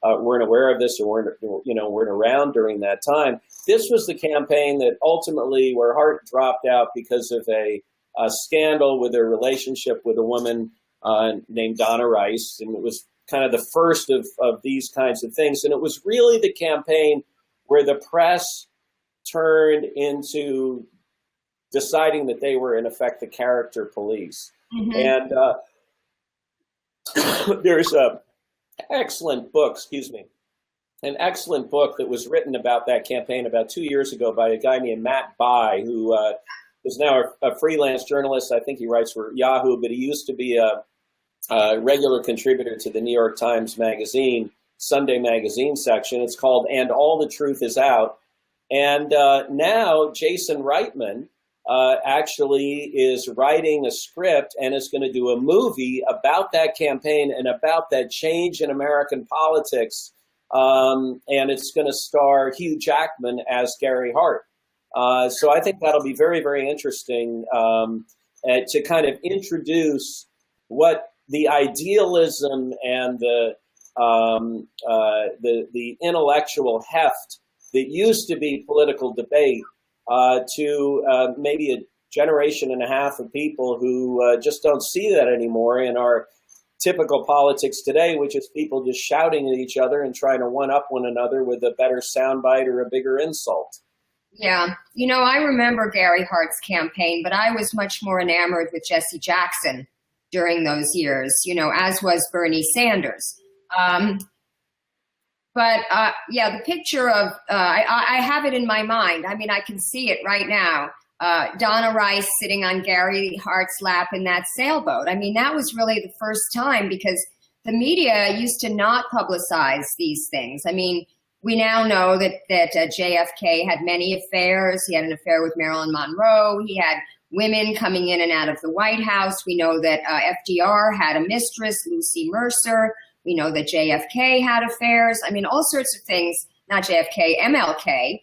weren't aware of this or weren't around during that time, this was the campaign that ultimately where Hart dropped out because of a scandal with a relationship with a woman named Donna Rice. And it was kind of the first of these kinds of things. And it was really the campaign where the press turned into deciding that they were, in effect, the character police. Mm-hmm. And there's an excellent book that was written about that campaign about 2 years ago by a guy named Matt Bai, who is now a freelance journalist. I think he writes for Yahoo, but he used to be a regular contributor to the New York Times Magazine, Sunday Magazine section. It's called And All the Truth Is Out. And now Jason Reitman actually is writing a script and is going to do a movie about that campaign and about that change in American politics. And it's going to star Hugh Jackman as Gary Hart. So I think that'll be very, very interesting to kind of introduce what the idealism and the intellectual heft that used to be political debate to maybe a generation and a half of people who just don't see that anymore and are typical politics today, which is people just shouting at each other and trying to one-up one another with a better soundbite or a bigger insult. Yeah. I remember Gary Hart's campaign, but I was much more enamored with Jesse Jackson during those years, as was Bernie Sanders. Yeah, the picture of, I have it in my mind. I mean, I can see it right now. Donna Rice sitting on Gary Hart's lap in that sailboat. I mean, that was really the first time, because the media used to not publicize these things. I mean, we now know that JFK had many affairs. He had an affair with Marilyn Monroe. He had women coming in and out of the White House. We know that FDR had a mistress, Lucy Mercer. We know that JFK had affairs. I mean, all sorts of things, not JFK, MLK.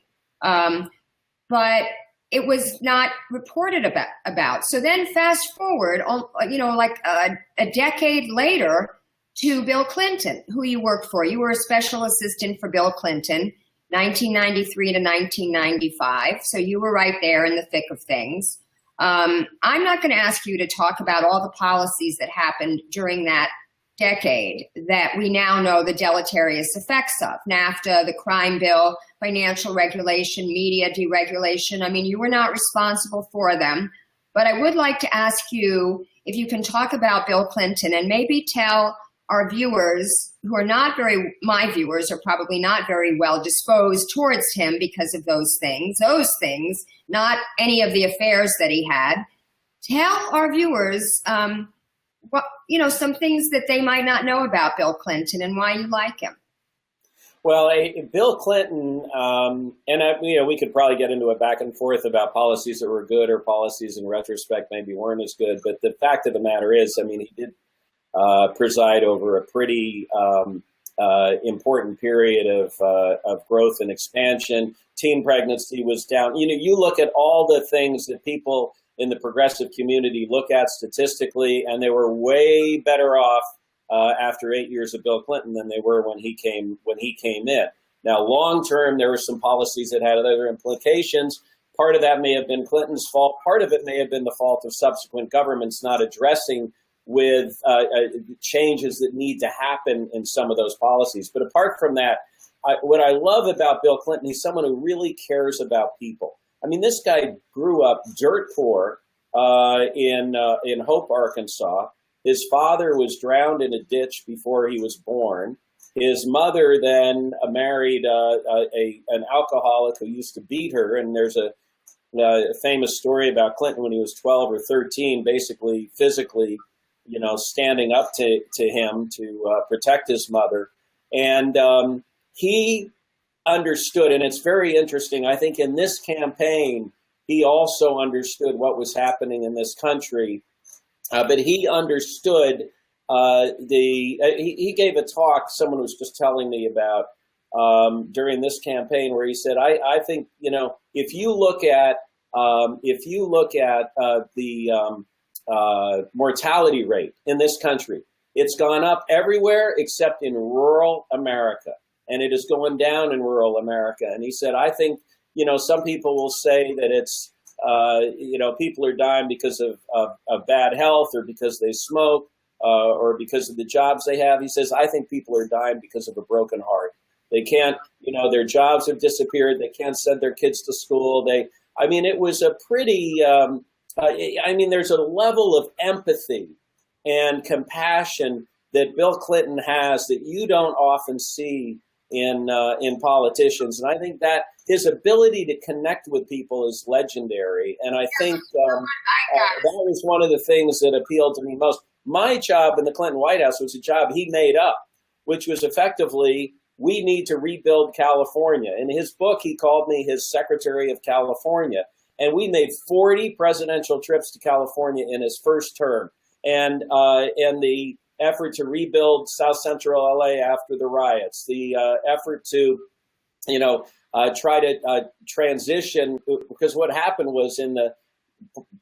But it was not reported about. So then fast forward, like a decade later, to Bill Clinton, who you worked for. You were a special assistant for Bill Clinton, 1993 to 1995. So you were right there in the thick of things. I'm not going to ask you to talk about all the policies that happened during that decade that we now know the deleterious effects of. NAFTA, the crime bill, financial regulation, media deregulation. I mean, you were not responsible for them. But I would like to ask you if you can talk about Bill Clinton and maybe tell our viewers who are my viewers are probably not very well disposed towards him because of those things, not any of the affairs that he had. Tell our viewers, some things that they might not know about Bill Clinton and why you like him. Well, Bill Clinton, we could probably get into a back and forth about policies that were good or policies in retrospect maybe weren't as good. But the fact of the matter is, I mean, he did preside over a pretty important period of growth and expansion. Teen pregnancy was down. You look at all the things that people in the progressive community look at statistically, and they were way better off after 8 years of Bill Clinton than they were when he came in. Now, long term, there were some policies that had other implications. Part of that may have been Clinton's fault. Part of it may have been the fault of subsequent governments not addressing with changes that need to happen in some of those policies. But apart from that, what I love about Bill Clinton, he's someone who really cares about people. I mean, this guy grew up dirt poor in Hope, Arkansas. His father was drowned in a ditch before he was born. His mother then married an alcoholic who used to beat her. And there's a famous story about Clinton when he was 12 or 13, basically physically, standing up to him to protect his mother. And he understood, and it's very interesting, I think in this campaign, he also understood what was happening in this country. But he understood he gave a talk, someone was just telling me about during this campaign, where he said, I think, if you look at the mortality rate in this country, it's gone up everywhere except in rural America, and it is going down in rural America. And he said, I think, some people will say that it's, people are dying because of bad health or because they smoke or because of the jobs they have. He says, I think people are dying because of a broken heart. They can't, their jobs have disappeared. They can't send their kids to school. It was a pretty, there's a level of empathy and compassion that Bill Clinton has that you don't often see in politicians. And I think that his ability to connect with people is legendary. And I think that was one of the things that appealed to me most. My job in the Clinton White House was a job he made up, which was effectively, we need to rebuild California. In his book, he called me his Secretary of California. And we made 40 presidential trips to California in his first term. And the effort to rebuild South Central LA after the riots, the effort to, try to transition, because what happened was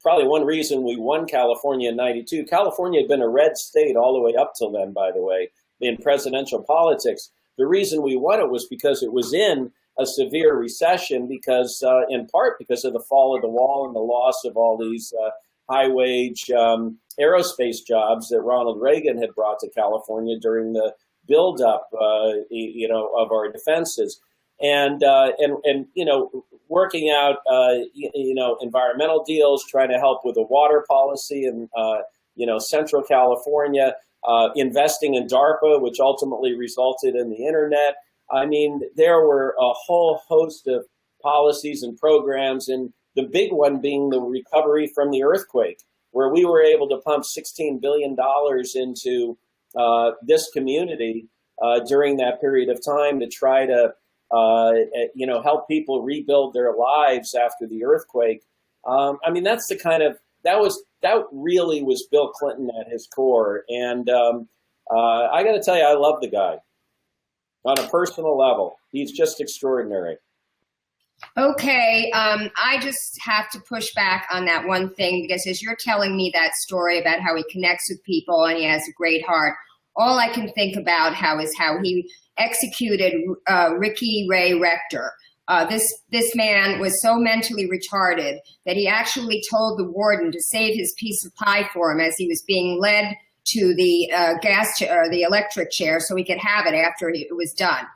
probably one reason we won California in 92, California had been a red state all the way up till then, by the way, in presidential politics. The reason we won it was because it was in a severe recession, because in part because of the fall of the wall and the loss of all these high wage aerospace jobs that Ronald Reagan had brought to California during the buildup, of our defenses, and working out, environmental deals, trying to help with the water policy in, Central California, investing in DARPA, which ultimately resulted in the internet. I mean, there were a whole host of policies and programs, and the big one being the recovery from the earthquake, where we were able to pump $16 billion into this community during that period of time to try to, help people rebuild their lives after the earthquake. That's the kind of, that really was Bill Clinton at his core. And I got to tell you, I love the guy on a personal level. He's just extraordinary. Okay, I just have to push back on that one thing, because as you're telling me that story about how he connects with people and he has a great heart, all I can think about is how he executed Ricky Ray Rector. This man was so mentally retarded that he actually told the warden to save his piece of pie for him as he was being led to the gas chair, or the electric chair, so he could have it after it was done.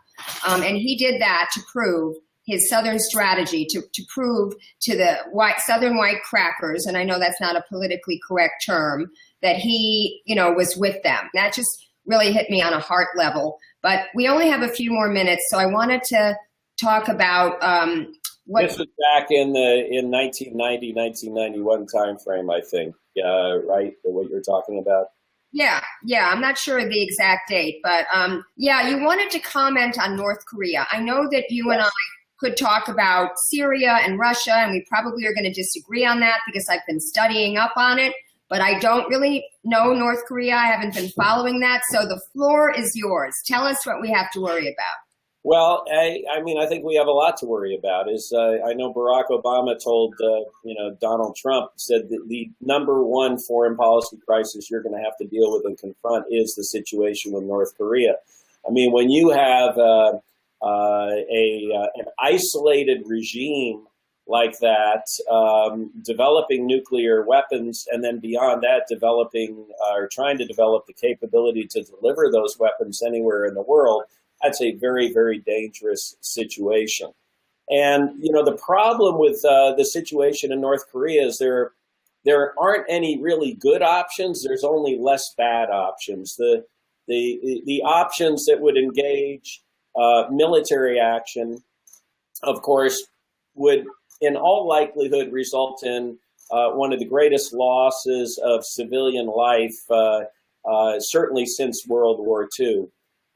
And he did that to prove his Southern strategy, to prove to the Southern white crackers, and I know that's not a politically correct term, that he, was with them. That just really hit me on a heart level. But we only have a few more minutes, so I wanted to talk about what... This was back in 1990, 1991 timeframe, I think, right? What you're talking about? Yeah, I'm not sure of the exact date, but you wanted to comment on North Korea. I know that you and I could talk about Syria and Russia, and we probably are going to disagree on that because I've been studying up on it, but I don't really know North Korea. I haven't been following that, so the floor is yours. Tell us what we have to worry about. Well, I think we have a lot to worry about. I know Barack Obama told, Donald Trump, said that the number one foreign policy crisis you're going to have to deal with and confront is the situation with North Korea. I mean, when you have an isolated regime like that, developing nuclear weapons, and then beyond that, developing or trying to develop the capability to deliver those weapons anywhere in the world, that's a very, very dangerous situation. And, the problem with the situation in North Korea is there aren't any really good options. There's only less bad options. The options that would engage military action, of course, would in all likelihood result in one of the greatest losses of civilian life, certainly since World War II.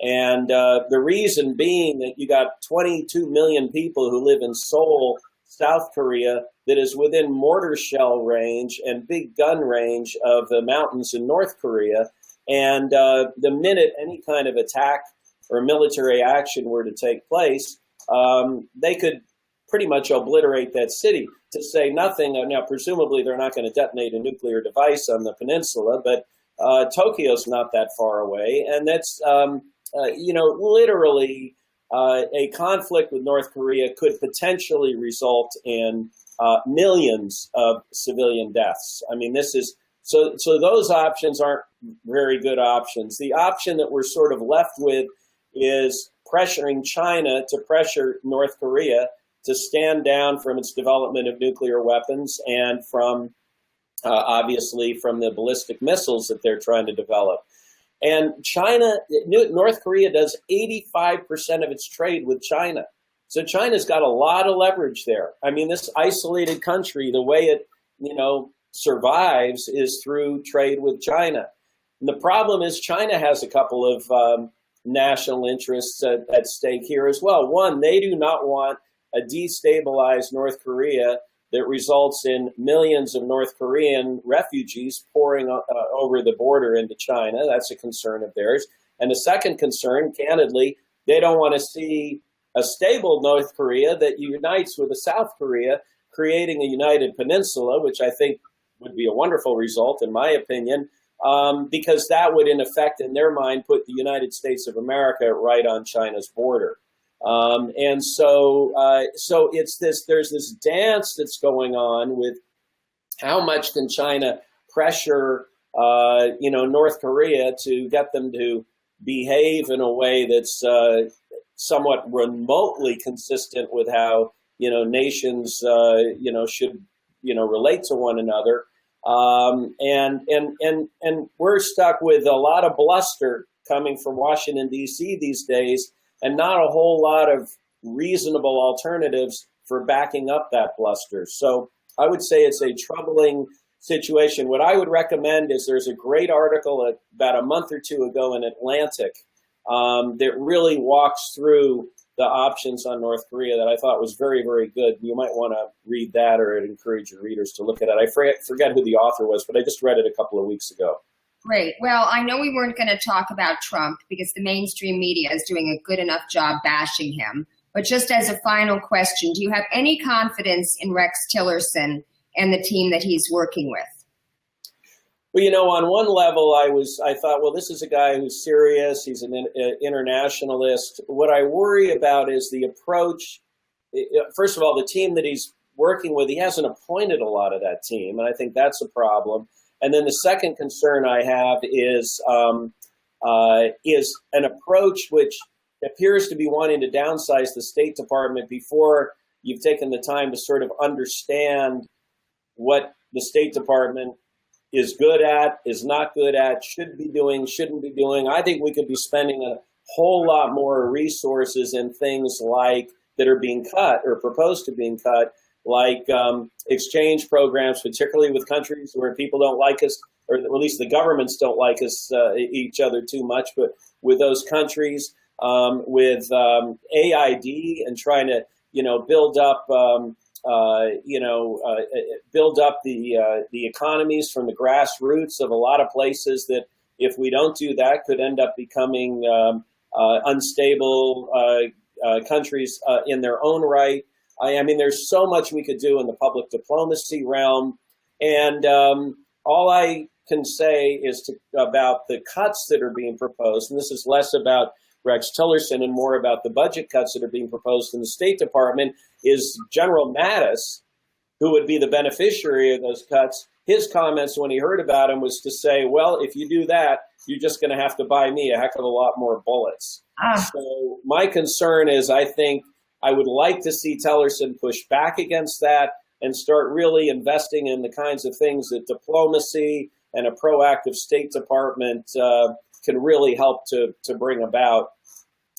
And the reason being that you got 22 million people who live in Seoul, South Korea, that is within mortar shell range and big gun range of the mountains in North Korea. And the minute any kind of attack or military action were to take place, they could pretty much obliterate that city, to say nothing. Now, presumably, they're not going to detonate a nuclear device on the peninsula, but Tokyo's not that far away. And that's, literally a conflict with North Korea could potentially result in millions of civilian deaths. I mean, this is, so those options aren't very good options. The option that we're sort of left with is pressuring China to pressure North Korea to stand down from its development of nuclear weapons and from, obviously, from the ballistic missiles that they're trying to develop. And North Korea does 85% of its trade with China. So China's got a lot of leverage there. I mean, this isolated country, the way it, survives is through trade with China. And the problem is China has a couple of national interests at stake here as well. One, they do not want a destabilized North Korea that results in millions of North Korean refugees pouring over the border into China. That's a concern of theirs. And the second concern, candidly, they don't want to see a stable North Korea that unites with a South Korea, creating a united peninsula, which I think would be a wonderful result, in my opinion, because that would, in effect, in their mind, put the United States of America right on China's border. And so it's this, there's this dance that's going on with how much can China pressure, North Korea to get them to behave in a way that's somewhat remotely consistent with how nations should relate to one another. And we're stuck with a lot of bluster coming from Washington, D.C. these days, and not a whole lot of reasonable alternatives for backing up that bluster. So I would say it's a troubling situation. What I would recommend is there's a great article about a month or two ago in Atlantic that really walks through the options on North Korea that I thought was very, very good. You might want to read that, or I'd encourage your readers to look at it. I forget who the author was, but I just read it a couple of weeks ago. Great. Well, I know we weren't going to talk about Trump because the mainstream media is doing a good enough job bashing him. But just as a final question, do you have any confidence in Rex Tillerson and the team that he's working with? Well, on one level, I thought, well, this is a guy who's serious. He's an internationalist. What I worry about is the approach. First of all, the team that he's working with, he hasn't appointed a lot of that team, and I think that's a problem. And then the second concern I have is an approach which appears to be wanting to downsize the State Department before you've taken the time to sort of understand what the State Department is good at, is not good at, should be doing, shouldn't be doing. I think we could be spending a whole lot more resources in things like that are being cut or proposed to being cut, like exchange programs, particularly with countries where people don't like us, or at least the governments don't like us, each other too much, but with those countries, with AID and trying to, build up the economies from the grassroots of a lot of places that, if we don't do that, could end up becoming unstable countries in their own right. I mean, there's so much we could do in the public diplomacy realm, and all I can say is about the cuts that are being proposed, and this is less about Rex Tillerson and more about the budget cuts that are being proposed in the State Department, is General Mattis, who would be the beneficiary of those cuts. His comments when he heard about him was to say, well, if you do that, you're just going to have to buy me a heck of a lot more bullets. So my concern is, I think I would like to see Tillerson push back against that and start really investing in the kinds of things that diplomacy and a proactive State Department can really help to bring about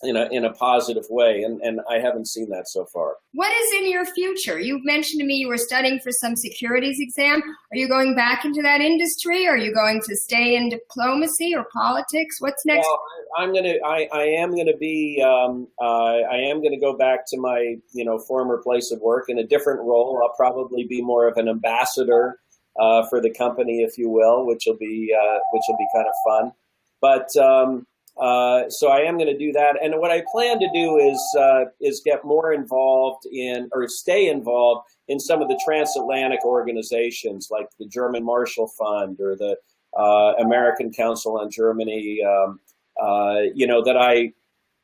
in a positive way, and I haven't seen that so far. What is in your future? You mentioned to me you were studying for some securities exam. Are you going back into that industry? Are you going to stay in diplomacy or politics? What's next? Well, I am going to go back to my former place of work in a different role. I'll probably be more of an ambassador for the company, if you will, which will be kind of fun. But so I am going to do that, and what I plan to do is get more involved in, or stay involved in, some of the transatlantic organizations like the German Marshall Fund or the American Council on Germany. That I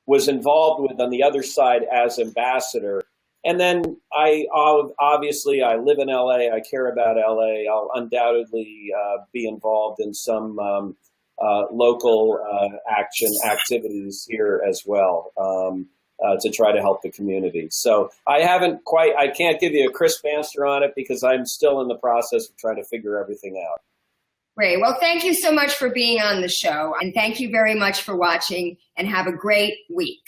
was involved with on the other side as ambassador. And then I live in LA. I care about LA. I'll undoubtedly be involved in some local activities here as well to try to help the community. So I can't give you a crisp answer on it because I'm still in the process of trying to figure everything out. Great. Well, thank you so much for being on the show, and thank you very much for watching, and have a great week.